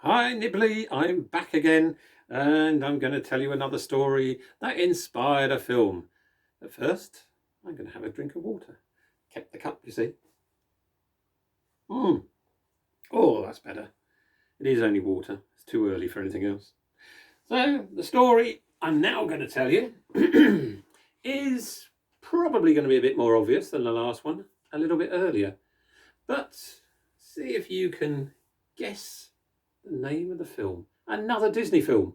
Hi Nibley, I'm back again and I'm going to tell you another story that inspired a film. But first, I'm going to have a drink of water. Kept the cup, you see. Oh, that's better. It is only water. It's too early for anything else. So, the story I'm now going to tell you is probably going to be a bit more obvious than the last one, a little bit earlier. But see if you can guess the name of the film. Another Disney film.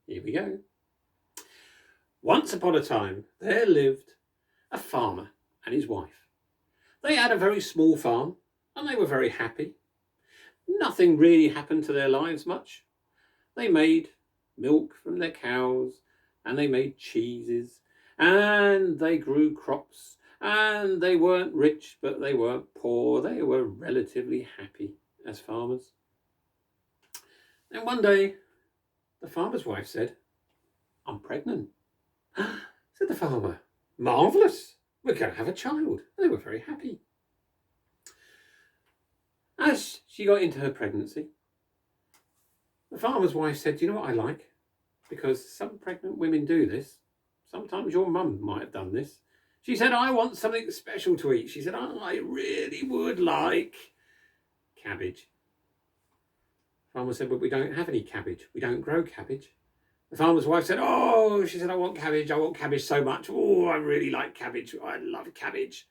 Here we go. Once upon a time, there lived a farmer and his wife. They had a very small farm and they were very happy. Nothing really happened to their lives much. They made milk from their cows and they made cheeses and they grew crops and they weren't rich but they weren't poor. They were relatively happy as farmers. And one day, the farmer's wife said, "I'm pregnant." Said the farmer. "Marvellous. We're going to have a child." They were very happy. As she got into her pregnancy, the farmer's wife said, "You know what I like? Because some pregnant women do this. Sometimes your mum might have done this." She said, "I want something special to eat." She said, "I really would like cabbage." The farmer said, "But we don't have any cabbage. We don't grow cabbage." The farmer's wife said, "Oh," she said, I want cabbage so much. Oh, I really like cabbage. I love cabbage.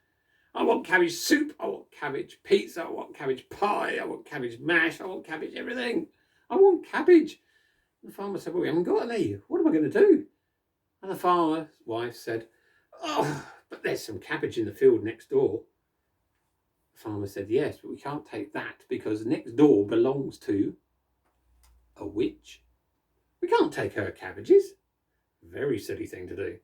I want cabbage soup. I want cabbage pizza. I want cabbage pie. I want cabbage mash. I want cabbage everything. I want cabbage." The farmer said, "Well, we haven't got any. What am I going to do?" And the farmer's wife said, "Oh, but there's some cabbage in the field next door." The farmer said, "Yes, but we can't take that because next door belongs to a witch. We can't take her cabbages." Very silly thing to do.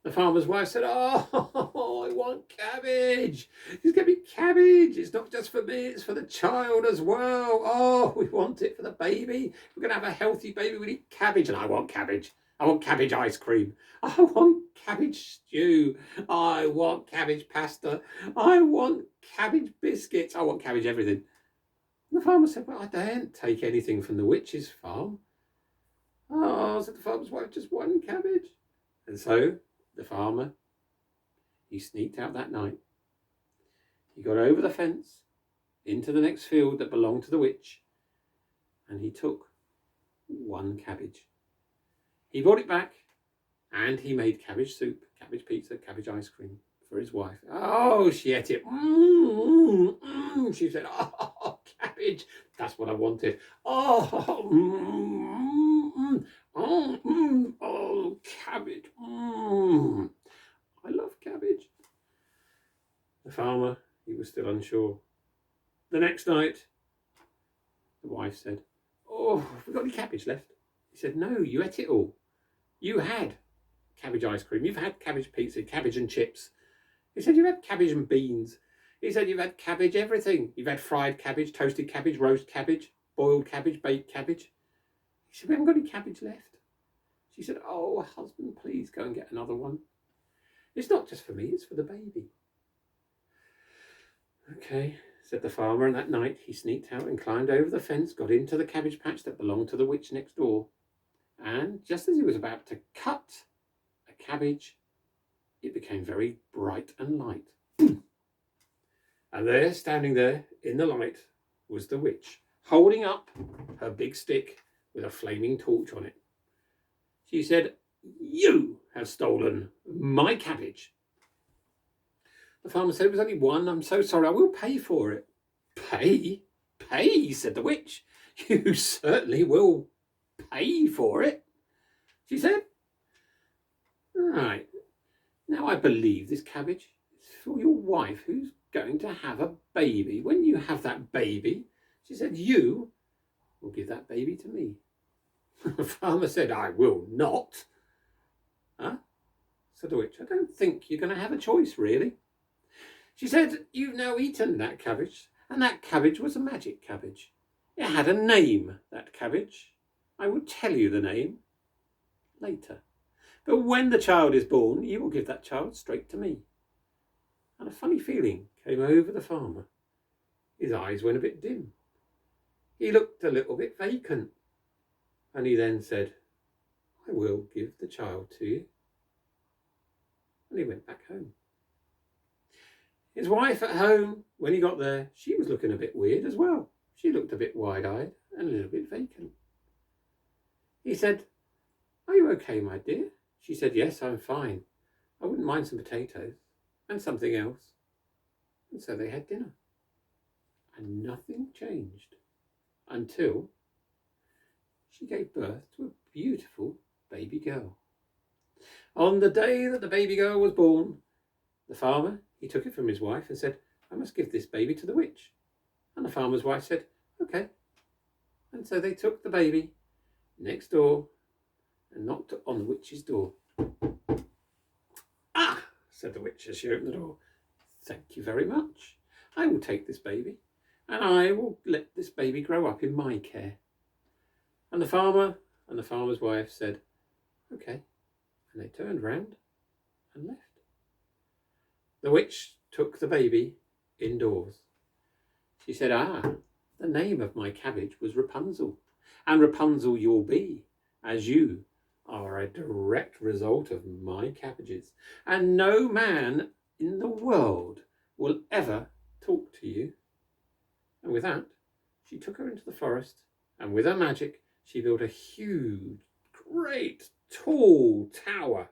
The farmer's wife said, "Oh, I want cabbage. There's going to be cabbage. It's not just for me, it's for the child as well. Oh, we want it for the baby. If we're going to have a healthy baby, we need cabbage." And I want cabbage. I want cabbage ice cream. I want cabbage stew. I want cabbage pasta. I want cabbage biscuits. I want cabbage everything. And the farmer said, "Well, I daren't take anything from the witch's farm." "Oh," said the farmer's wife, "just one cabbage." And so the farmer, he sneaked out that night. He got over the fence into the next field that belonged to the witch, and he took one cabbage. He brought it back and he made cabbage soup, cabbage pizza, cabbage ice cream for his wife. Oh, she ate it. She said, "Oh, cabbage. That's what I wanted. Oh, oh, cabbage. I love cabbage." The farmer, he was still unsure. The next night, the wife said, "Oh, have we got any cabbage left?" He said, "No, you ate it all. You had cabbage ice cream. You've had cabbage pizza, cabbage and chips." He said, "You've had cabbage and beans." He said, "You've had cabbage, everything. You've had fried cabbage, toasted cabbage, roast cabbage, boiled cabbage, baked cabbage." He said, "We haven't got any cabbage left." She said, "Oh, husband, please go and get another one. It's not just for me, it's for the baby." "Okay," said the farmer, and that night he sneaked out and climbed over the fence, got into the cabbage patch that belonged to the witch next door. And just as he was about to cut a cabbage, it became very bright and light. And there, standing there in the light, was the witch, holding up her big stick with a flaming torch on it. She said, "You have stolen my cabbage." The farmer said, "It was only one. I'm so sorry. I will pay for it." "Pay? Pay?" said the witch. "You certainly will pay for it," she said. "Right. Now I believe this cabbage is for your wife who's going to have a baby. When you have that baby," she said, "you will give that baby to me." The farmer said, "I will not." "Huh?" said the witch. "I don't think you're going to have a choice, really." She said, "You've now eaten that cabbage, and that cabbage was a magic cabbage. It had a name, that cabbage. I will tell you the name later. But when the child is born, you will give that child straight to me." And a funny feeling came over the farmer. His eyes went a bit dim. He looked a little bit vacant, and he then said, I will give the child to you. And he went back home. His wife at home, when he got there, she was looking a bit weird as well. She looked a bit wide-eyed and a little bit vacant. He said, are you okay, my dear? She said, yes, I'm fine. I wouldn't mind some potatoes and something else. And so they had dinner. And nothing changed until she gave birth to a beautiful baby girl. On the day that the baby girl was born, the farmer, he took it from his wife and said, I must give this baby to the witch. And the farmer's wife said, okay. And so they took the baby next door and knocked on the witch's door. Ah, said the witch as she opened the door. Thank you very much. I will take this baby and I will let this baby grow up in my care. And the farmer and the farmer's wife said, okay. And they turned round and left. The witch took the baby indoors. She said, the name of my cabbage was Rapunzel, and Rapunzel you'll be, as you are a direct result of my cabbages, and no man in the world will ever talk to you. And with that, she took her into the forest, and with her magic, she built a huge, great, tall tower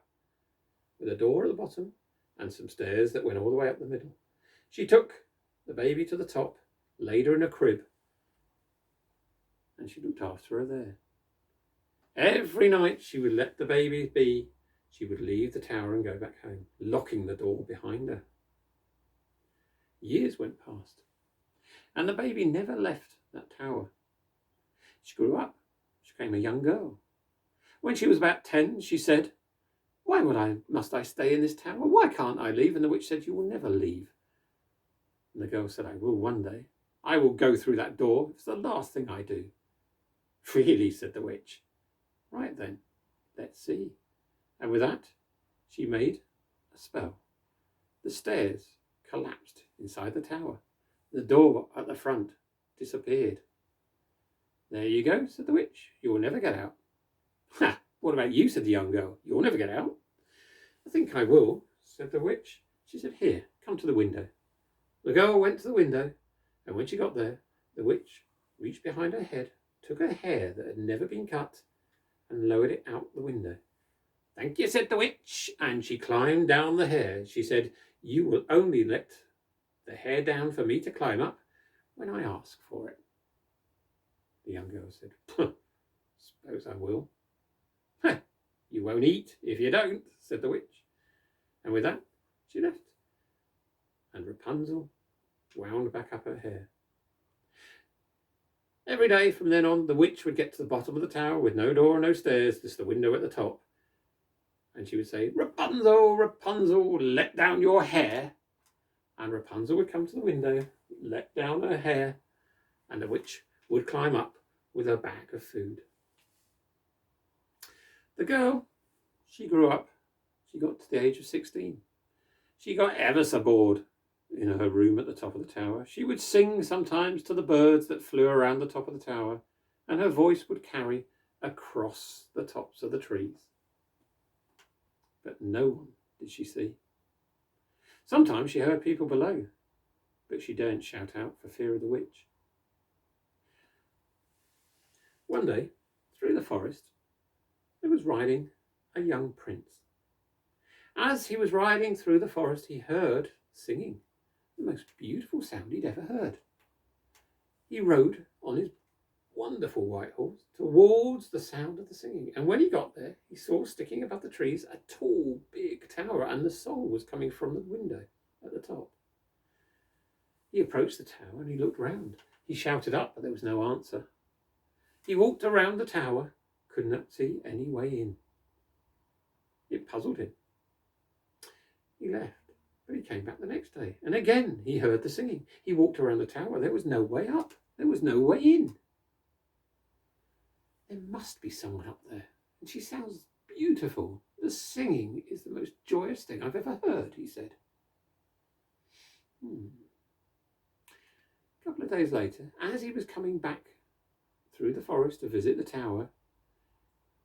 with a door at the bottom and some stairs that went all the way up the middle. She took the baby to the top, laid her in a crib, and she looked after her there. Every night she would let the baby be. She would leave the tower and go back home, locking the door behind her. Years went past, and the baby never left that tower. She grew up. She became a young girl. When she was about 10, she said, why must I stay in this tower? Why can't I leave? And the witch said, you will never leave. And the girl said, I will one day. I will go through that door. It's the last thing I do. Really, said the witch. Right then, let's see. And with that, she made a spell. The stairs collapsed inside the tower. The door at the front disappeared. There you go, said the witch. You will never get out. Ha! What about you, said the young girl. You'll never get out. I think I will, said the witch. She said, here, come to the window. The girl went to the window, and when she got there, the witch reached behind her head, took her hair that had never been cut, and lowered it out the window. Thank you, said the witch, and she climbed down the hair. She said, you will only let the hair down for me to climb up when I ask for it. The young girl said, suppose I will. You won't eat if you don't, said the witch. And with that, she left. And Rapunzel wound back up her hair. Every day from then on, the witch would get to the bottom of the tower with no door, no stairs, just the window at the top. And she would say, Rapunzel, Rapunzel, let down your hair. And Rapunzel would come to the window, let down her hair, and the witch would climb up with her bag of food. The girl, she grew up. She got to the age of 16. She got ever so bored in her room at the top of the tower. She would sing sometimes to the birds that flew around the top of the tower, and her voice would carry across the tops of the trees. But no one did she see. Sometimes she heard people below, but she daren't shout out for fear of the witch. One day, through the forest, there was riding a young prince. As he was riding through the forest, he heard singing, the most beautiful sound he'd ever heard. He rode on his wonderful white horse towards the sound of the singing. And when he got there, he saw sticking above the trees a tall, big tower, and the song was coming from the window at the top. He approached the tower and he looked round. He shouted up, but there was no answer. He walked around the tower, could not see any way in. It puzzled him. He left, but he came back the next day, and again he heard the singing. He walked around the tower. There was no way up. There was no way in. There must be someone up there, and she sounds beautiful. The singing is the most joyous thing I've ever heard, he said. A couple of days later, as he was coming back through the forest to visit the tower,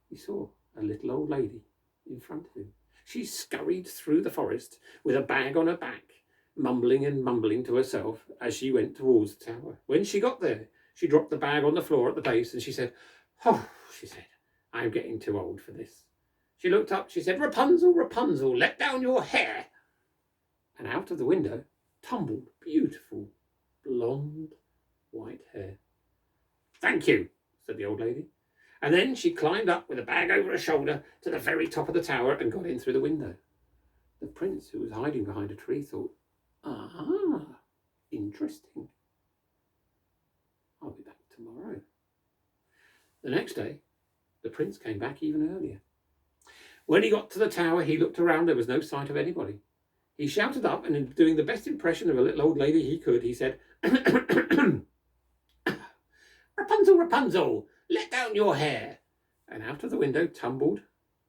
he saw a little old lady in front of him. She scurried through the forest with a bag on her back, mumbling and mumbling to herself as she went towards the tower. When she got there, she dropped the bag on the floor at the base and she said, "Oh," she said, "I'm getting too old for this." She looked up, she said, "Rapunzel, Rapunzel, let down your hair." And out of the window tumbled beautiful blonde white hair. "Thank you," said the old lady. And then she climbed up with a bag over her shoulder to the very top of the tower and got in through the window. The prince, who was hiding behind a tree, thought, "Ah, interesting. I'll be back tomorrow." The next day, the prince came back even earlier. When he got to the tower, he looked around. There was no sight of anybody. He shouted up, and in doing the best impression of a little old lady he could, he said, "Rapunzel, Rapunzel, let down your hair." And out of the window tumbled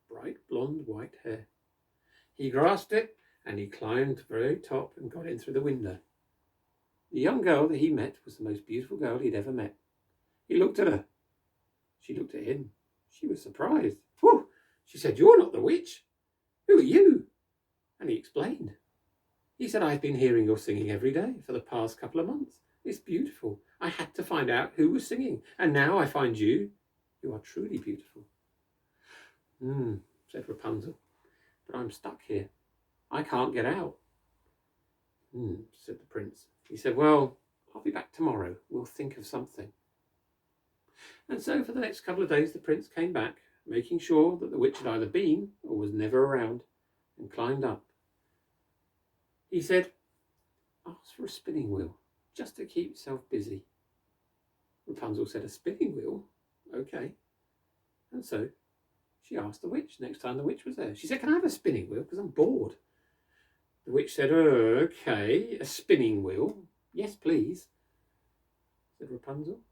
bright blonde white hair. He grasped it, and he climbed to the very top and got in through the window. The young girl that he met was the most beautiful girl he'd ever met. He looked at her. She looked at him. She was surprised. "Whew," she said, "you're not the witch. Who are you?" And he explained. He said, "I've been hearing your singing every day for the past couple of months. It's beautiful. I had to find out who was singing, and now I find you. You are truly beautiful." Said Rapunzel, "but I'm stuck here. I can't get out." Said the prince. He said, "Well, I'll be back tomorrow. We'll think of something." And so for the next couple of days, the prince came back, making sure that the witch had either been or was never around, and climbed up. He said, "Ask for a spinning wheel, just to keep yourself busy." Rapunzel said, "A spinning wheel? Okay." And so she asked the witch next time the witch was there. She said, "Can I have a spinning wheel? Because I'm bored." The witch said, "Okay, a spinning wheel. Yes, please," said Rapunzel.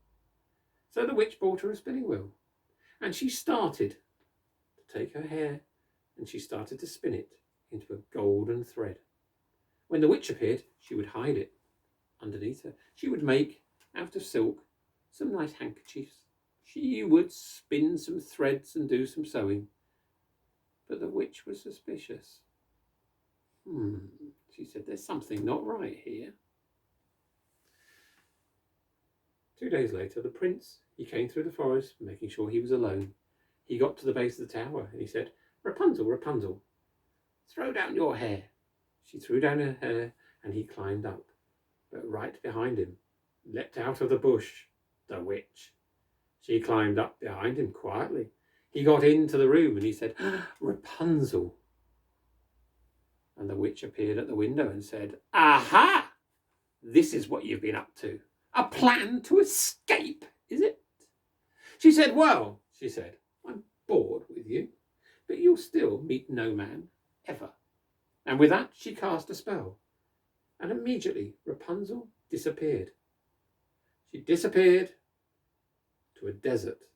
So the witch bought her a spinning wheel, and she started to take her hair and she started to spin it into a golden thread. When the witch appeared, she would hide it underneath her. She would make, out of silk, some nice handkerchiefs. She would spin some threads and do some sewing. But the witch was suspicious. She said, "There's something not right here." 2 days later, the prince, he came through the forest, making sure he was alone. He got to the base of the tower and he said, "Rapunzel, Rapunzel, throw down your hair." She threw down her hair and he climbed up. But right behind him, leapt out of the bush, the witch. She climbed up behind him quietly. He got into the room and he said, "Rapunzel." And the witch appeared at the window and said, "Aha! This is what you've been up to. A plan to escape, is it?" She said, "Well," she said, "I'm bored with you, but you'll still meet no man, ever." And with that, she cast a spell. And immediately, Rapunzel disappeared. She disappeared to a desert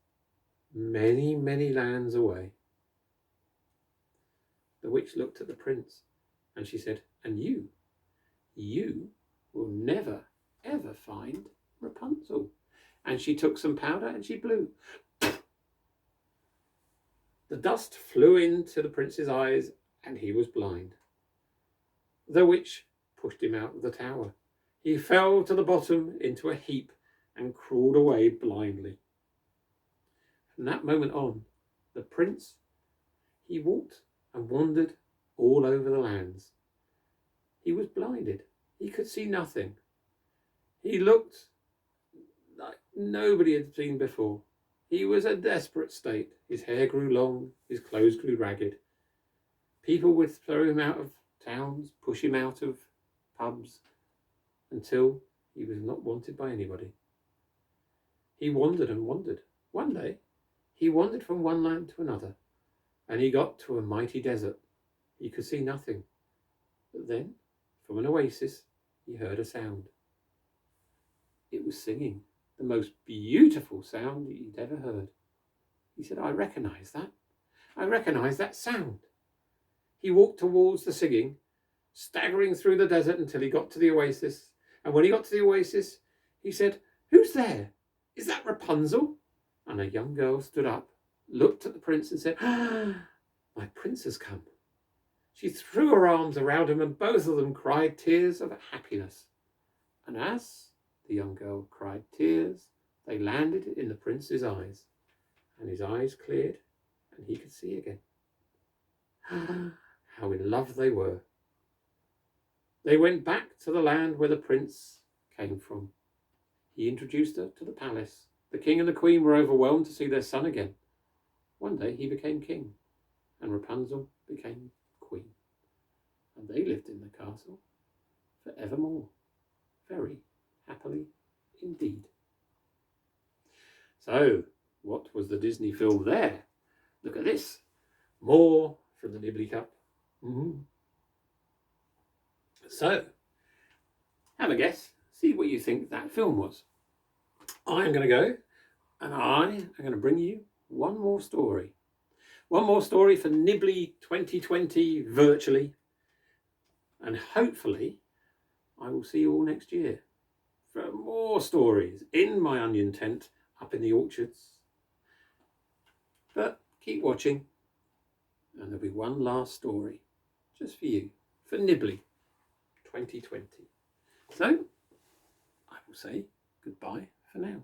many, many lands away. The witch looked at the prince and she said, "And you will never, ever find Rapunzel." And she took some powder and she blew. The dust flew into the prince's eyes and he was blind. The witch pushed him out of the tower. He fell to the bottom into a heap and crawled away blindly. From that moment on, the prince, he walked and wandered all over the lands. He was blinded. He could see nothing. He looked like nobody had seen before. He was in a desperate state. His hair grew long, his clothes grew ragged. People would throw him out of towns, push him out of pubs, until he was not wanted by anybody. He wandered and wandered. One day, he wandered from one land to another, and he got to a mighty desert. He could see nothing. But then, from an oasis, he heard a sound. It was singing, the most beautiful sound he'd ever heard. He said, "I recognise that. I recognise that sound." He walked towards the singing, staggering through the desert until he got to the oasis. And when he got to the oasis, he said, "Who's there? Is that Rapunzel?" And a young girl stood up, looked at the prince and said, "Ah, my prince has come." She threw her arms around him and both of them cried tears of happiness. And as the young girl cried tears, they landed in the prince's eyes, and his eyes cleared and he could see again. How in love they were. They went back to the land where the prince came from. He introduced her to the palace. The king and the queen were overwhelmed to see their son again. One day he became king, and Rapunzel became queen. And they lived in the castle forevermore, very happily indeed. So, what was the Disney film there? Look at this. More from the Nibley Cup. So, have a guess. See what you think that film was. I'm going to go and I am going to bring you one more story. One more story for Nibley 2020 virtually. And hopefully I will see you all next year for more stories in my onion tent up in the orchards. But keep watching and there'll be one last story just for you for Nibley 2020. So I will say goodbye for now.